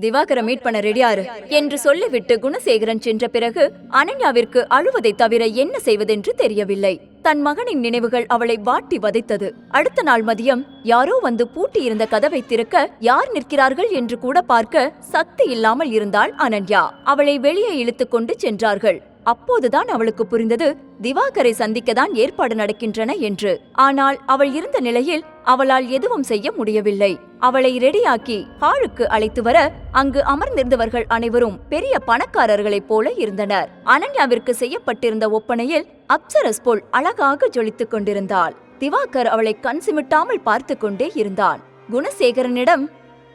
திவாகரை meet பண்ண ரெடியாரு என்று சொல்லிவிட்டு குணசேகரன் சென்ற பிறகு அனன்யாவிற்கு அழுவதை தவிர என்ன செய்வதென்று தெரியவில்லை. தன் மகனின் நினைவுகள் அவளை வாட்டி வதைத்தது. அடுத்த நாள் மதியம் யாரோ வந்து பூட்டியிருந்த கதவை திறக்க யார் நிற்கிறார்கள் என்று கூட பார்க்க சக்தி இல்லாமல் இருந்தாள் அனன்யா. அவளை வெளியே இழுத்துக் கொண்டு சென்றார்கள். அப்போதுதான் அவளுக்கு புரிந்தது திவாகரை சந்திக்கத்தான் ஏற்பாடு நடக்கின்றன என்று. ஆனால் அவள் இருந்த நிலையில் அவளால் எதுவும் செய்ய முடியவில்லை. அவளை ரெடியாக்கி ஹாலுக்கு அழைத்து வர அங்கு அமர்ந்திருந்தவர்கள் அனைவரும் பெரிய பணக்காரர்களைப் போல இருந்தனர். அனன்யாவிற்கு செய்யப்பட்டிருந்த ஒப்பனையில் அப்சரஸ் போல் அழகாக ஜொலித்துக் கொண்டிருந்தாள். திவாகர் அவளை கண் சிமிட்டாமல் பார்த்து கொண்டே இருந்தான். குணசேகரனிடம்,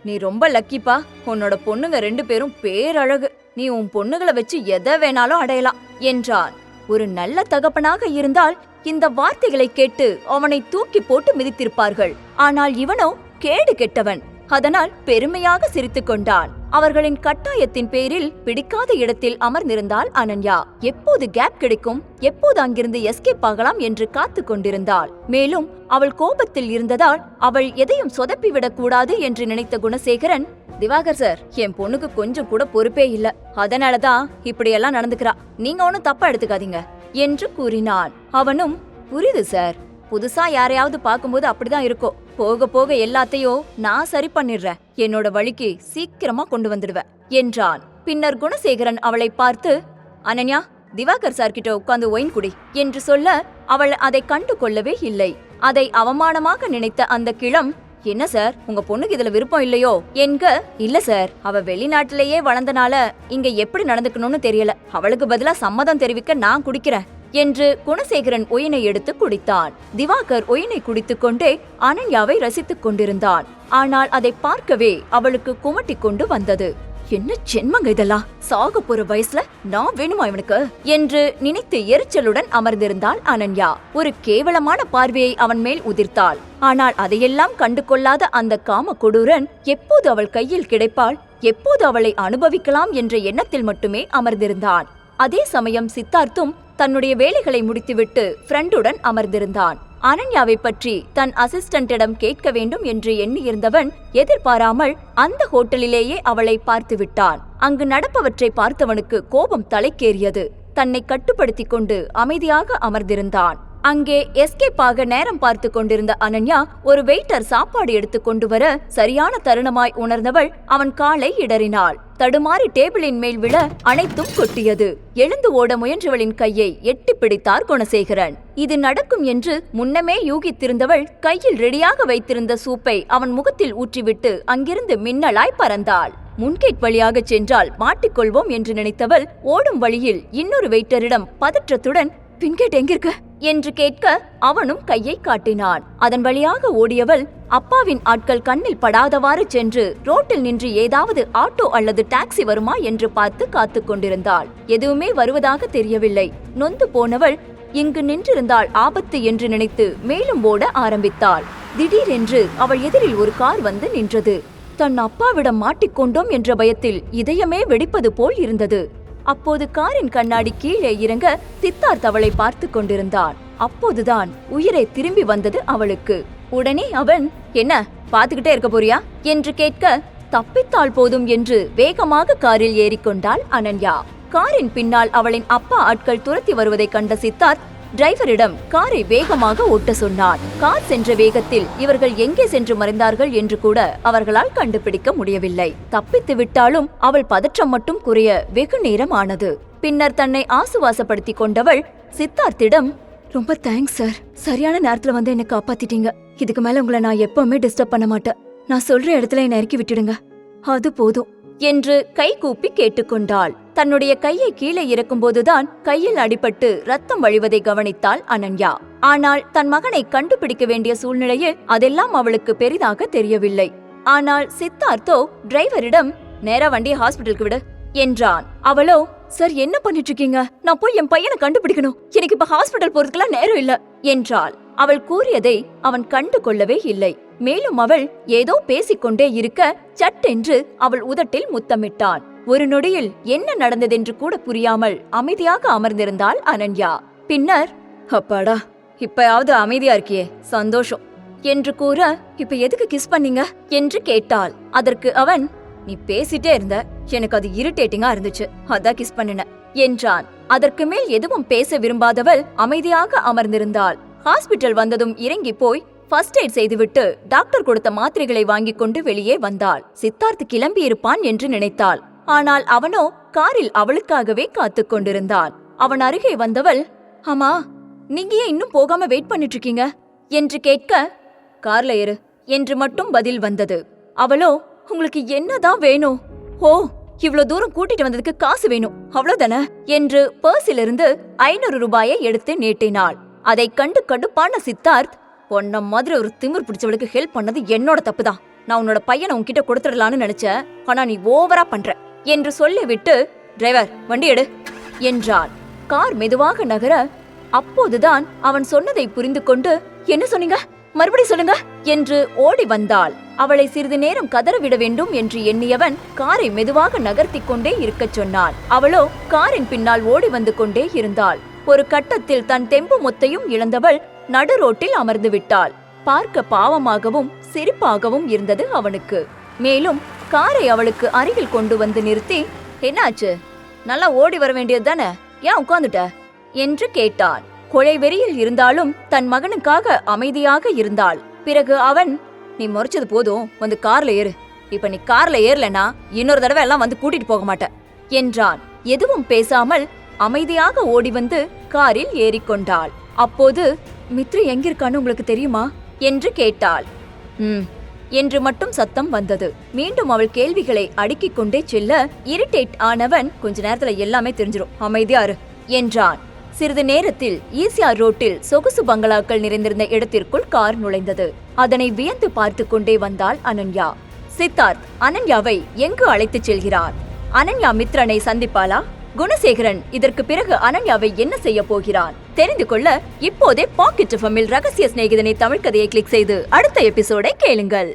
நீ ரொம்ப லக்கிப்பா, உன்னோட பொண்ணுங்க 2 பேரும் பேரழகு, நீ உன் பொண்ணுகளை வச்சு எதை வேணாலும் அடையலாம் என்றான். ஒரு நல்ல தகப்பனாக இருந்தால் இந்த வார்த்தைகளை கேட்டு அவனை தூக்கி போட்டு மிதித்திருப்பார்கள். ஆனால் இவனோ கேடு கெட்டவன். அதனால் பெருமையாக சிரித்துக் கொண்டான். அவர்களின் கட்டாயத்தின் பேரில் பிடிக்காத இடத்தில் அமர்ந்திருந்தாள் அனன்யா. எப்போது கேப் கிடைக்கும், எப்போது அங்கிருந்து எஸ்கேப் ஆகலாம் என்று காத்து கொண்டிருந்தாள். மேலும் அவள் கோபத்தில் இருந்ததால் அவள் எதையும் சொதப்பிவிடக் கூடாது என்று நினைத்த குணசேகரன், திவாகர் சார், என் பொண்ணுக்கு கொஞ்சம் கூட பொறுப்பே இல்ல, அதனாலதான் இப்படியெல்லாம் நடந்துக்கிறா, நீங்க ஒன்னும் தப்பா எடுத்துக்காதீங்க என்று கூறினான். அவனும், புரியுது சார், புதுசா யாரையாவது பார்க்கும்போது அப்படிதான் இருக்கும், போக போக எல்லாத்தையும் நான் சரி பண்ணிடுறேன், என்னோட வழிக்கு சீக்கிரமா கொண்டு வந்துடுவேன் என்றான். பின்னர் குணசேகரன் அவளை பார்த்து, அனன்யா, திவாகர் சார் கிட்ட உட்கார்ந்து ஒயின் குடி என்று சொல்ல அவள் அதை கண்டு கொள்ளவே இல்லை. அதை அவமானமாக நினைத்த அந்த கிழம், என்ன சார், உங்க பொண்ணுக்கு இதுல விருப்பம் இல்லையோ என்க, இல்ல சார், அவ வெளிநாட்டிலேயே வளர்ந்தனால இங்க எப்படி நடந்துக்கணும்னு தெரியல, அவளுக்கு பதிலா சம்மதம் தெரிவிக்க நான் குடிக்கிறேன் என்று குணசேகரன் ஒயினை எடுத்து குடித்தான். திவாகர் ஒயினை குடித்துக் கொண்டே அனன்யாவை ரசித்துக் கொண்டிருந்தான். ஆனால் அதை பார்க்கவே அவளுக்கு குமட்டி கொண்டு வந்தது. என்ன ஜென்மங்க இதெல்லாம், சாக போற வயசுல நான் வேணுமா இவனுக்கு என்று நினைத்து எரிச்சலுடன் அமர்ந்திருந்தாள் அனன்யா. ஒரு கேவலமான பார்வையை அவன் மேல் உதிர்த்தாள். ஆனால் அதையெல்லாம் கண்டு கொள்ளாத அந்த காம கொடூரன் எப்போது அவள் கையில் கிடைப்பாள், எப்போது அவளை அனுபவிக்கலாம் என்ற எண்ணத்தில் மட்டுமே அமர்ந்திருந்தான். அதே சமயம் சித்தார்த்தும் தன்னுடைய வேலைகளை முடித்துவிட்டு ஃப்ரெண்டுடன் அமர்ந்திருந்தான். அனன்யாவை பற்றி தன் அசிஸ்டண்டிடம் கேட்க வேண்டும் என்று எண்ணியிருந்தவன் எதிர்பாராமல் அந்த ஹோட்டலிலேயே அவளை பார்த்து விட்டான். அங்கு நடப்பவற்றை பார்த்தவனுக்கு கோபம் தலைக்கேறியது. தன்னை கட்டுப்படுத்திக் கொண்டு அமைதியாக அமர்ந்திருந்தான். அங்கே எஸ்கேப் ஆக நேரம் பார்த்து கொண்டிருந்த அனன்யா ஒரு வெயிட்டர் சாப்பாடு எடுத்து கொண்டு வர சரியான தருணமாய் உணர்ந்தவள் அவன் காலை இடறினாள். தடுமாறி டேபிளின் மேல் விழ அனைத்தும் கொட்டியது. எழுந்து ஓட முயன்றவளின் கையை எட்டி பிடித்தார் குணசேகரன். இது நடக்கும் என்று முன்னமே யூகித்திருந்தவள் கையில் ரெடியாக வைத்திருந்த சூப்பை அவன் முகத்தில் ஊற்றிவிட்டு அங்கிருந்து மின்னலாய் பறந்தாள். முன்கேட் வழியாக சென்றால் மாட்டிக்கொள்வோம் என்று நினைத்தவள் ஓடும் வழியில் இன்னொரு வெயிட்டரிடம் பதற்றத்துடன், பின்கேட் எங்கிருக்க என்று கேட்க அவனும் கையை காட்டினான். அதன் வழியாக ஓடியவள் அப்பாவின் ஆட்கள் கண்ணில் படாதவாறு சென்று ரோட்டில் நின்று ஏதாவது ஆட்டோ அல்லது டாக்ஸி வருமா என்று பார்த்து காத்து கொண்டிருந்தாள். எதுவுமே வருவதாக தெரியவில்லை. நொந்து போனவள் இங்கு நின்றிருந்தால் ஆபத்து என்று நினைத்து மேலும் ஓட ஆரம்பித்தாள். திடீரென்று அவள் எதிரில் ஒரு கார் வந்து நின்றது. தன் அப்பாவிடம் மாட்டிக்கொண்டோம் என்ற பயத்தில் இதயமே வெடிப்பது போல் இருந்தது. அப்போது காரின் கண்ணாடி கீழே இறங்க சித்தார்த் அவளை பார்த்து கொண்டிருந்தான். அப்போதுதான் உயிரை திரும்பி வந்தது அவளுக்கு. உடனே அவன், என்ன பாத்துக்கிட்டே இருக்க போறியா என்று கேட்க, தப்பித்தால் போதும் என்று வேகமாக காரில் ஏறிக்கொண்டாள் அனன்யா. காரின் பின்னால் அவளின் அப்பா ஆட்கள் துரத்தி வருவதை கண்ட சித்தார்த் டிரைவரிடம் காரை வேகமாக ஓட்ட சொன்னார். கார் சென்ற வேகத்தில் இவர்கள் எங்கே சென்று மறைந்தார்கள் என்று கூட அவர்களால் கண்டுபிடிக்க முடியவில்லை. தப்பித்து விட்டாலும் அவள் பதற்றம் மட்டும் குறைய வெகு நேரம் ஆனது. பின்னர் தன்னை ஆசுவாசப்படுத்திக் கொண்டவள் சித்தார்த்திடம், ரொம்ப தேங்க்ஸ் சார், சரியான நேரத்துல வந்து என்ன காப்பாத்திட்டீங்க. இதுக்கு மேல உங்களை நான் எப்பவுமே டிஸ்டர்ப் பண்ண மாட்டேன். நான் சொல்ற இடத்துல என்ன இறக்கி விட்டுடுங்க, அது போதும் என்று கை கூப்பி கேட்டுக்கொண்டாள். தன்னுடைய கையை கீழே இறக்கும் போதுதான் கையில் அடிபட்டு ரத்தம் வழிவதை கவனித்தாள் அனன்யா. ஆனால் தன் மகனை கண்டுபிடிக்க வேண்டிய சூழ்நிலையில் அதெல்லாம் அவளுக்கு பெரிதாக தெரியவில்லை. ஆனால் சித்தார்த்தோ டிரைவரிடம், நேரா வண்டியை ஹாஸ்பிட்டலுக்கு விடு என்றான். அவளோ, சார் என்ன பண்ணிட்டு இருக்கீங்க, நான் போய் என் பையனை கண்டுபிடிக்கணும், எனக்கு இப்ப ஹாஸ்பிட்டல் போறதுக்கெல்லாம் நேரம் இல்ல என்றாள். அவள் கூறியதை அவன் கண்டு கொள்ளவே இல்லை. மேலும் அவள் ஏதோ பேசிக்கொண்டே இருக்க சட்டென்று அவள் உதட்டில் முத்தமிட்டான். ஒரு நொடியில் என்ன நடந்ததென்று கூட புரியாமல் அமைதியாக அமர்ந்திருந்தாள் அனன்யா. பின்னர், அப்பாடா, இப்பயாவது அமைதியா இருக்கியே, சந்தோஷம் என்று கூற, இப்ப எதுக்கு கிஸ் பண்ணீங்க என்று கேட்டாள். அதற்கு அவன், நீ பேசிட்டே இருந்த, எனக்கு அது இரிட்டேட்டிங்கா இருந்துச்சு, அதான் கிஸ் பண்ணின என்றான். அதற்கு மேல் எதுவும் பேச விரும்பாதவள் அமைதியாக அமர்ந்திருந்தாள். ஹாஸ்பிட்டல் வந்ததும் இறங்கி போய் ஃபர்ஸ்ட் எய்ட் செய்துவிட்டு டாக்டர் கொடுத்த மாத்திரைகளை வாங்கிக் கொண்டு வெளியே வந்தாள். சித்தார்த் கிளம்பி இருப்பான் என்று நினைத்தாள். ஆனால் அவனோ காரில் அவளுக்காகவே காத்துக் கொண்டிருந்தான். அவன் அருகே வந்தவள், ஆமா, நீங்க ஏன் இன்னும் போகாம வெயிட் பண்ணிட்டு இருக்கீங்க என்று கேட்க, கார்ல ஏறு என்று மட்டும் பதில் வந்தது. அவளோ, உங்களுக்கு என்னதான் வேணும்? ஓ, இவ்வளவு தூரம் கூட்டிட்டு வந்ததுக்கு காசு வேணும், அவ்வளவுதானே என்று பர்ஸிலிருந்து 500 ரூபாயை எடுத்து நீட்டினாள். அதை கண்டு கடுப்பான சித்தார்த், பொன்ன மாதிரி ஒரு திமிர் பிடிச்சவளுக்கு ஹெல்ப் பண்ணது என்னோட தப்புதான். நான் உன்னோட பையனை உன்கிட்ட கொடுத்துடலான்னு நினைச்சேன், ஆனா நீ ஓவரா பண்ற என்று சொல்லிவிட்டு, டிரைவர் வண்டி எடு என்றான். கார் மெதுவாக நகர, அப்போதுதான் அவன் சொன்னதை புரிந்து கொண்டு, என்ன சொன்னீங்க, மறுபடி சொல்லுங்க என்று ஓடி வந்தாள். அவளை சிறிது நேரம் கதறவிட வேண்டும் என்று எண்ணியவன் காரை மெதுவாக நகர்த்தி கொண்டே இருக்கச் சொன்னான். அவளோ காரின் பின்னால் ஓடி வந்து கொண்டே இருந்தாள். ஒரு கட்டத்தில் தன் தெம்பு மொத்தையும் இழந்தவள் நடு ரோட்டில் அமர்ந்து விட்டாள். பார்க்க பாவமாகவும் சிரிப்பாகவும் இருந்தது அவனுக்கு. மேலும் காரை அவளுக்கு அருகில் கொண்டு வந்து நிறுத்தி, என்னாச்சு, நல்லா ஓடி வர வேண்டியது தானே, ஏன் உட்கார்ந்துட்ட என்று கேட்டான். கொலை வெறியில் இருந்தாலும் தன் மகனுக்காக அமைதியாக இருந்தாள். பிறகு அவன், நீ முறைச்சது போதும், வந்து கார்ல ஏறு. இப்ப நீ கார்ல ஏறலனா இன்னொரு தடவை எல்லாம் வந்து கூட்டிட்டு போக மாட்ட என்றான். எதுவும் பேசாமல் அமைதியாக ஓடி வந்து காரில் ஏறிக்கொண்டாள். அப்போது, மித்ரு எங்கிருக்கான்னு உங்களுக்கு தெரியுமா என்று கேட்டாள். என்று மட்டும் சத்தம் வந்தது. மீண்டும் அவள் கேள்விகளை அடுக்கிக் கொண்டே செல்ல இரிட்டேட் ஆனவன், கொஞ்ச நேரத்துல எல்லாமே தெரிஞ்சிரும், அமைதியா இரு என்றான். சிறிது நேரத்தில் ஈசிஆர் ரோட்டில் சொகுசு பங்களாக்கள் நிறைந்திருந்த இடத்திற்குள் கார் நுழைந்தது. அதனை வியந்து பார்த்து கொண்டே வந்தாள் அனன்யா. சித்தார்த் அனன்யாவை எங்கு அழைத்துச் செல்கிறார்? அனன்யா மித்ரனை சந்திப்பாளா? குணசேகரன் இதற்கு பிறகு அனன்யாவை என்ன செய்ய போகிறான்? தெரிந்து கொள்ள இப்போதே பாக்கெட் எஃப்எம்மில் ரகசிய சிநேகிதனை தமிழ் கதையை கிளிக் செய்து அடுத்த எபிசோடை கேளுங்கள்.